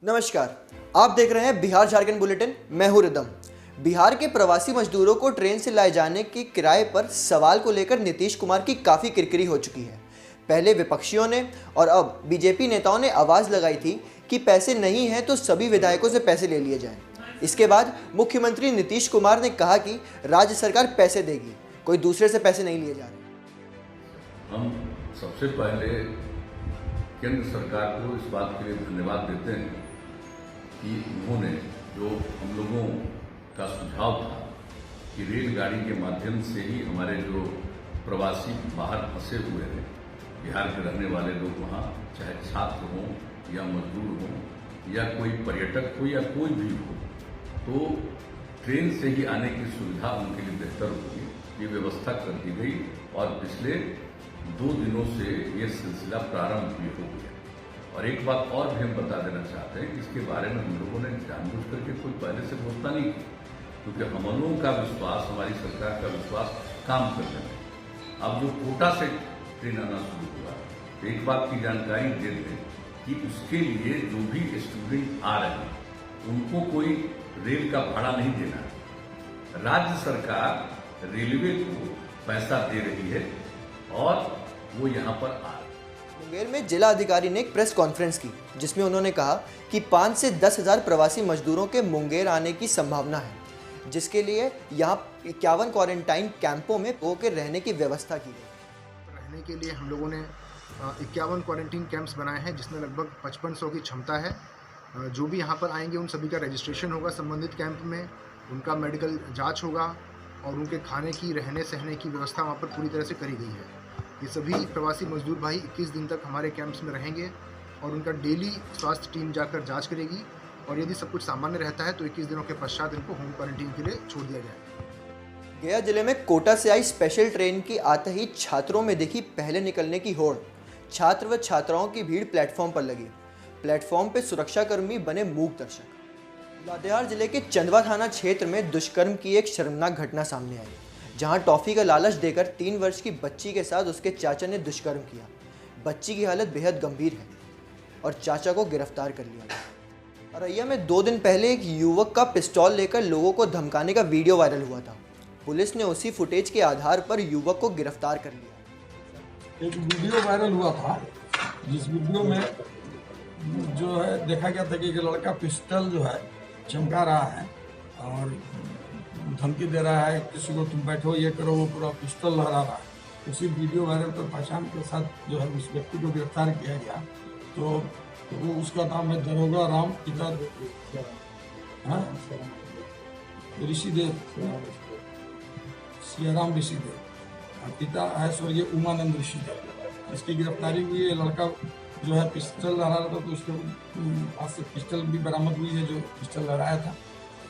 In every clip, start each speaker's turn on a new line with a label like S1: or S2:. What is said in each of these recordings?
S1: नमस्कार, आप देख रहे हैं बिहार झारखंड बुलेटिन। मैं हूं रिदम। बिहार के प्रवासी मजदूरों को ट्रेन से लाए जाने के किराए पर सवाल को लेकर नीतीश कुमार की काफ़ी किरकिरी हो चुकी है। पहले विपक्षियों ने और अब बीजेपी नेताओं ने आवाज़ लगाई थी कि पैसे नहीं हैं तो सभी विधायकों से पैसे ले लिए जाएं। इसके बाद मुख्यमंत्री नीतीश कुमार ने कहा कि राज्य सरकार पैसे देगी, कोई दूसरे से पैसे नहीं लिए जा रहे।
S2: हम सबसे पहले केंद्र सरकार को इस बात के लिए धन्यवाद देते हैं कि उन्होंने जो हम लोगों का सुझाव था कि रेलगाड़ी के माध्यम से ही हमारे जो प्रवासी बाहर फंसे हुए हैं, बिहार के रहने वाले लोग वहाँ, चाहे छात्र हों या मजदूर हों या कोई पर्यटक हो या कोई भी हो, तो ट्रेन से ही आने की सुविधा उनके लिए बेहतर होगी, ये व्यवस्था कर दी गई। और पिछले 2 दिनों से ये सिलसिला प्रारंभ भी हो गया। और एक बात और भी हम बता देना चाहते हैं कि इसके बारे में हम लोगों ने जानबूझ करके कोई पहले से घोषणा नहीं की, क्योंकि हम लोगों का विश्वास, हमारी सरकार का विश्वास काम करने में। अब जो कोटा से ट्रेन आना शुरू हुआ, तो एक बात की जानकारी दे दें कि उसके लिए जो भी स्टूडेंट आ रहे हैं उनको कोई रेल का भाड़ा नहीं देना है। राज्य सरकार रेलवे को पैसा दे रही है और वो यहाँ पर आ रहे हैं।
S1: मुंगेर में जिला अधिकारी ने एक प्रेस कॉन्फ्रेंस की, जिसमें उन्होंने कहा कि 5 से 10 हज़ार प्रवासी मजदूरों के मुंगेर आने की संभावना है, जिसके लिए यहाँ 51 क्वारंटाइन कैंपों में होकर रहने की व्यवस्था की गई।
S3: रहने के लिए हम लोगों ने 51 क्वारंटीन कैंप्स बनाए हैं, जिसमें लगभग 5500 की क्षमता है। जो भी यहाँ पर आएंगे उन सभी का रजिस्ट्रेशन होगा संबंधित कैंप में, उनका मेडिकल जांच होगा और उनके खाने की, रहने सहने की व्यवस्था वहाँ पर पूरी तरह से करी गई है। ये सभी प्रवासी मजदूर भाई 21 दिन तक हमारे कैंप्स में रहेंगे और उनका डेली स्वास्थ्य टीम जाकर जांच करेगी और यदि सब कुछ सामान्य रहता है तो 21 दिनों के पश्चात इनको होम क्वारंटीन के लिए छोड़ दिया जाएगा।
S1: गया जिले में कोटा से आई स्पेशल ट्रेन की आते ही छात्रों में दिखी पहले निकलने की होड़। छात्र व छात्राओं की भीड़ प्लेटफॉर्म पर लगी। प्लेटफॉर्म पर सुरक्षाकर्मी बने मूक दर्शक। लातेहार जिले के चंदवा थाना क्षेत्र में दुष्कर्म की एक शर्मनाक घटना सामने आई, जहां टॉफी का लालच देकर 3 वर्ष की बच्ची के साथ उसके चाचा ने दुष्कर्म किया। बच्ची की हालत बेहद गंभीर है और चाचा को गिरफ्तार कर लिया गया। औरैया में 2 दिन पहले एक युवक का पिस्तौल लेकर लोगों को धमकाने का वीडियो वायरल हुआ था। पुलिस ने उसी फुटेज के आधार पर युवक को गिरफ्तार कर लिया।
S4: एक वीडियो वायरल हुआ था, जिस वीडियो में जो है देखा गया था कि एक लड़का पिस्टल जो है चमका रहा है और धमकी दे रहा है, किसी को तुम बैठो, ये करो, वो पूरा पिस्टल लहरा रहा है। उसी वीडियो वायरल पर पहचान के साथ जो है उस व्यक्ति को गिरफ्तार किया गया। तो वो उसका नाम है दरोगा राम पिता ऋषिदेव, सियाराम ऋषिदेव, पिता है स्वर्गीय उमानंद ऋषिदेव। इसकी गिरफ्तारी हुई है। लड़का जो है पिस्टल लहरा रहा था, तो उसके पास से पिस्टल भी बरामद हुई है जो पिस्टल लहराया था।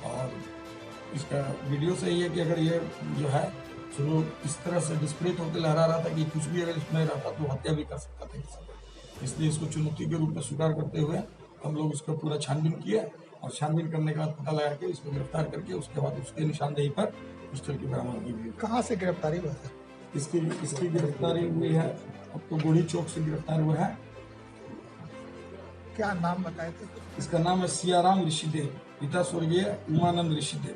S4: और इसका वीडियो से ये है कि अगर ये जो है शुरू इस तरह से डिस्प्लेट होकर लहरा रहा था कि कुछ भी अगर इसमें रहता तो हत्या भी कर सकता था। इसलिए इसको चुनौती के रूप में स्वीकार करते हुए हम लोग इसका पूरा छानबीन किया और छानबीन करने के बाद पता लगा के इसको गिरफ्तार करके उसके बाद उसके निशानदेही पर पिस्टल की बरामदगी हुई।
S3: कहाँ से गिरफ्तारी हुआ था?
S4: इसकी गिरफ्तारी हुई है, अब तो गोढ़ी चौक से गिरफ्तार हुआ है।
S3: क्या नाम बताए थे?
S4: इसका नाम है सियाराम ऋषिदेव, पिता स्वर्गीय उमानंद ऋषिदेव।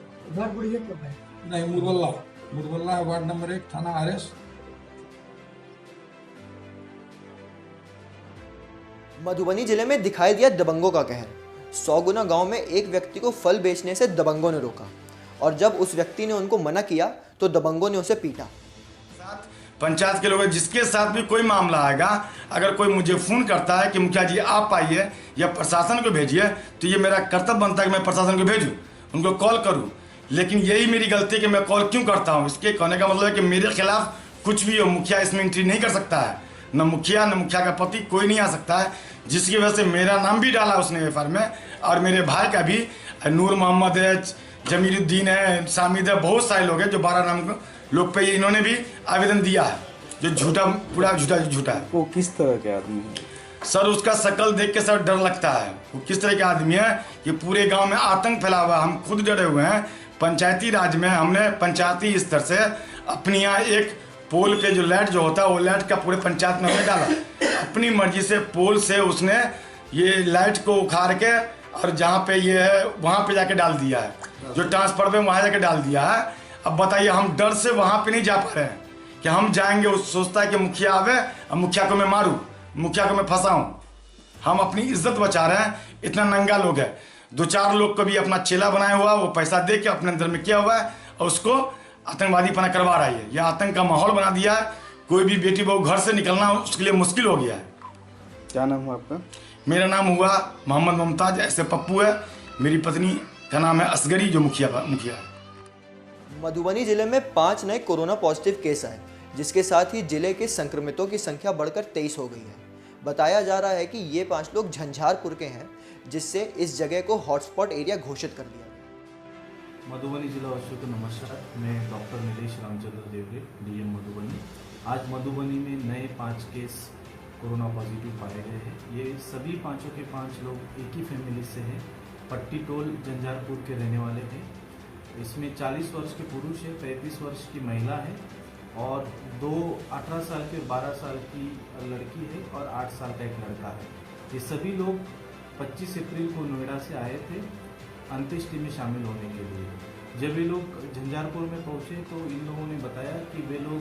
S4: नहीं, मुरवल्ला है, वार्ड नंबर 1, थाना आरएस।
S1: मधुबनी जिले में दिखाई दिया दबंगों का कहर। 100 गुना गांव में एक व्यक्ति को फल बेचने से दबंगों ने रोका और जब उस व्यक्ति ने उनको मना किया तो दबंगों ने उसे पीटा।
S5: पंचायत के लोग जिसके साथ भी कोई मामला आएगा, अगर कोई मुझे फ़ोन करता है कि मुखिया जी आप आइए या प्रशासन को भेजिए, तो ये मेरा कर्तव्य बनता है कि मैं प्रशासन को भेजूँ, उनको कॉल करूँ। लेकिन यही मेरी गलती है कि मैं कॉल क्यों करता हूँ। इसके कहने का मतलब है कि मेरे खिलाफ कुछ भी हो, मुखिया इसमें एंट्री नहीं कर सकता है। न मुखिया न मुखिया का पति, कोई नहीं आ सकता है, जिसकी वजह से मेरा नाम भी डाला उसने एफआईआर में और मेरे भाई का भी। नूर मोहम्मद है, जमीरुद्दीन है, सामिद है, बहुत सारे लोग हैं जो 12 नाम लोग पे इन्होंने भी आवेदन दिया है, जो झूठा, पूरा झूठा है।
S6: वो किस तरह के आदमी है
S5: सर? उसका शक्ल देख के सर डर लगता है। वो किस तरह के आदमी है कि पूरे गांव में आतंक फैला हुआ है। हम खुद डरे हुए हैं। पंचायती राज में हमने पंचायती स्तर से अपनी यहाँ एक पोल पे जो लाइट जो होता है वो लाइट का पूरे पंचायत में हमने डाला। अपनी मर्जी से पोल से उसने ये लाइट को उखाड़ के और जहाँ पे ये है वहाँ पे जाके डाल दिया है, जो ट्रांसफर पे वहाँ जाके डाल दिया है। अब बताइए, हम डर से वहाँ पे नहीं जा पा रहे हैं कि हम जाएंगे, वो सोचता है कि मुखिया आवे और मुखिया को मैं मारूं, मुखिया को मैं फंसाऊं। हम अपनी इज्जत बचा रहे हैं। इतना नंगा लोग है, 2-4 लोग को भी अपना चेला बनाया हुआ, वो पैसा दे के अपने अंदर में किया हुआ है और उसको आतंकवादी पना करवा रही है। यह आतंक का माहौल बना दिया है। कोई भी बेटी बहू घर से निकलना उसके लिए मुश्किल हो गया है।
S6: क्या नाम हुआ आपका?
S5: मेरा नाम हुआ मोहम्मद मुमताज, ऐसे पप्पू है। मेरी पत्नी का नाम है असगरी, जो मुखिया है।
S1: मधुबनी जिले में 5 नए कोरोना पॉजिटिव केस आए, जिसके साथ ही जिले के संक्रमितों की संख्या बढ़कर 23 हो गई है। बताया जा रहा है कि ये 5 लोग झंझारपुर के हैं, जिससे इस जगह को हॉटस्पॉट एरिया घोषित कर दिया गया।
S7: मधुबनी जिला वासियों को नमस्कार। मैं डॉक्टर नीलेश रामचंद्र देवरे, डीएम मधुबनी। आज मधुबनी में नए 5 केस कोरोना पॉजिटिव पाए गए हैं। ये सभी 5 के 5 लोग एक ही फैमिली से हैं। पट्टी टोल झंझारपुर के रहने वाले हैं। इसमें 40 वर्ष के पुरुष है, 35 वर्ष की महिला है और 2 18 साल के 12 साल की लड़की है और 8 साल का एक लड़का है। ये सभी लोग 25 अप्रैल को नोएडा से आए थे अंत्येष्टि में शामिल होने के लिए। जब ये लोग झंझारपुर में पहुंचे तो इन लोगों ने बताया कि वे लोग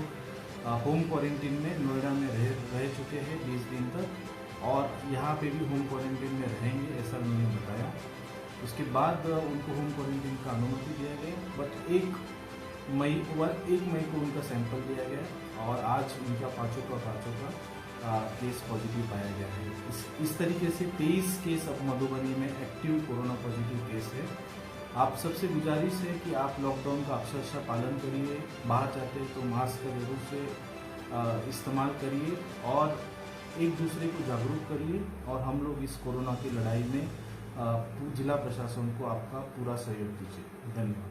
S7: होम क्वारंटीन में नोएडा में रह चुके हैं 20 दिन तक और यहाँ पे भी होम क्वारंटीन में रहेंगे, ऐसा उन्होंने बताया। उसके बाद उनको होम क्वारंटीन का अनुमति दिया गया, बट 1 मई को उनका सैंपल दिया गया और आज उनका 5 का केस पॉजिटिव पाया गया है। इस तरीके से 23 केस अब मधुबनी में एक्टिव कोरोना पॉजिटिव केस है। आप सबसे गुजारिश है कि आप लॉकडाउन का अक्षरशः पालन करिए। बाहर जाते हैं तो मास्क का जरूर से इस्तेमाल करिए और एक दूसरे को जागरूक करिए और हम लोग इस कोरोना की लड़ाई में जिला प्रशासन को आपका पूरा सहयोग दीजिए। धन्यवाद।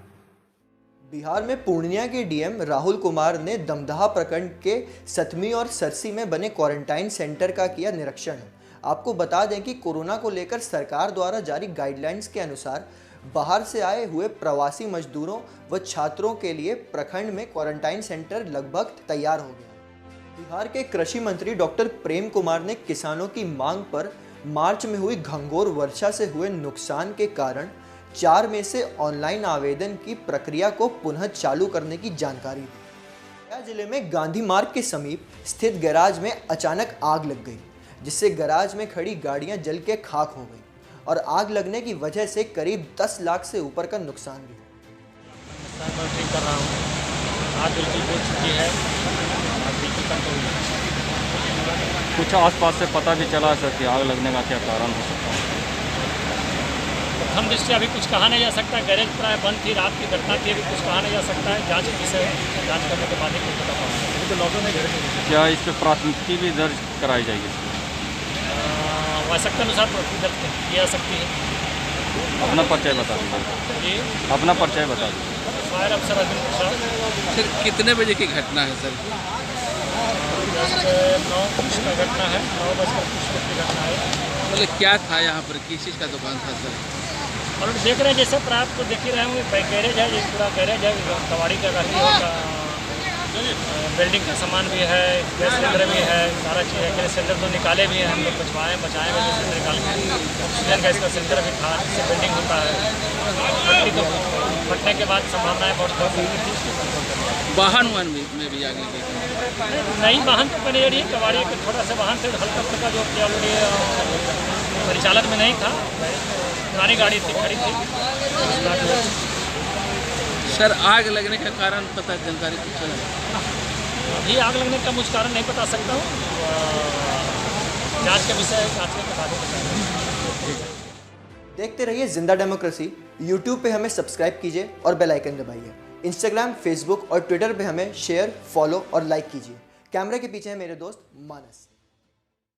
S1: बिहार में पूर्णिया के डीएम राहुल कुमार ने दमदहा प्रखंड के सतमी और सरसी में बने क्वारंटाइन सेंटर का किया निरीक्षण। आपको बता दें कि कोरोना को लेकर सरकार द्वारा जारी गाइडलाइंस के अनुसार बाहर से आए हुए प्रवासी मजदूरों व छात्रों के लिए प्रखंड में क्वारंटाइन सेंटर लगभग तैयार हो गया। बिहार के कृषि मंत्री डॉक्टर प्रेम कुमार ने किसानों की मांग पर मार्च में हुई घंघोर वर्षा से हुए नुकसान के कारण 4 मई से ऑनलाइन आवेदन की प्रक्रिया को पुनः चालू करने की जानकारी दी। गया जिले में गांधी मार्ग के समीप स्थित गैराज में अचानक आग लग गई, जिससे गैराज में खड़ी गाड़ियां जल के खाक हो गई और आग लगने की वजह से करीब 10 लाख से ऊपर का नुकसान भी हुआ।
S8: मैं ठीक कर रहा हूँ। आग बिल्कुल बुझ चुकी है, आग बिल्कुल कंट्रोल है।
S9: कुछ आसपास से पता भी चला सर कि आग लगने का क्या कारण हो सकता है?
S8: हम दृष्टि अभी कुछ कहा नहीं जा सकता। गैरेज प्राय बंद थी, रात की घटना थी, अभी कुछ कहा नहीं जा सकता है। जांच विषय जांच करने के बाद ही कुछ पता पाऊंगा। तो लॉकडाउन में
S9: क्या इस पर प्राथमिकी भी दर्ज कराई जाएगी?
S8: आवश्यकता अनुसार प्राथमिकी दर्ज की जा सकती है।
S9: अपना परिचय बता दीजिए।
S8: जी,
S9: अपना परिचय बता दीजिए।
S8: फायर अफसर अरविंद प्रसाद।
S6: सर कितने बजे की घटना है सर?
S8: 9 कुछ का घटना है, 9 बजकर कुछ मिनट की घटना है।
S6: मतलब क्या था यहाँ पर, किस चीज़ का दुकान था सर?
S8: और देख रहे हैं जैसे प्राप्त तो देख ही रहे होंगे, गैरेज है, ये पूरा गैरेज है, कबाड़ी का बिल्डिंग का सामान भी है, गैस सिलेंडर भी है, सारा चीज़ है। गैस सिलेंडर तो निकाले भी हैं हम लोग, बचाए में सिलेंडर निकाल के। ऑक्सीजन गैस का सिलेंडर भी था, जिससे बिल्डिंग होता है। तो फटने के बाद संभावनाएं बहुत कम होती।
S6: वाहन में भी आगे की
S8: नई वाहन तो बने रही है, कबाड़ी के थोड़ा सा वाहन से हल्का फुल्का जो ऑलरेडी परिचालन में नहीं था, पुरानी गाड़ी थी, खड़ी थी।
S6: सर आग लगने का कारण पता जानकारी कुछ चला?
S8: अभी आग लगने का मुझे कारण नहीं बता सकता हूँ। जांच का विषय जांचने के बाद बताएंगे।
S1: देखते रहिए जिंदा डेमोक्रेसी। यूट्यूब पे हमें सब्सक्राइब कीजिए और बेल आइकन दबाइए। इंस्टाग्राम, फेसबुक और ट्विटर पे हमें शेयर, फॉलो और लाइक कीजिए। कैमरे के पीछे है मेरे दोस्त मानस।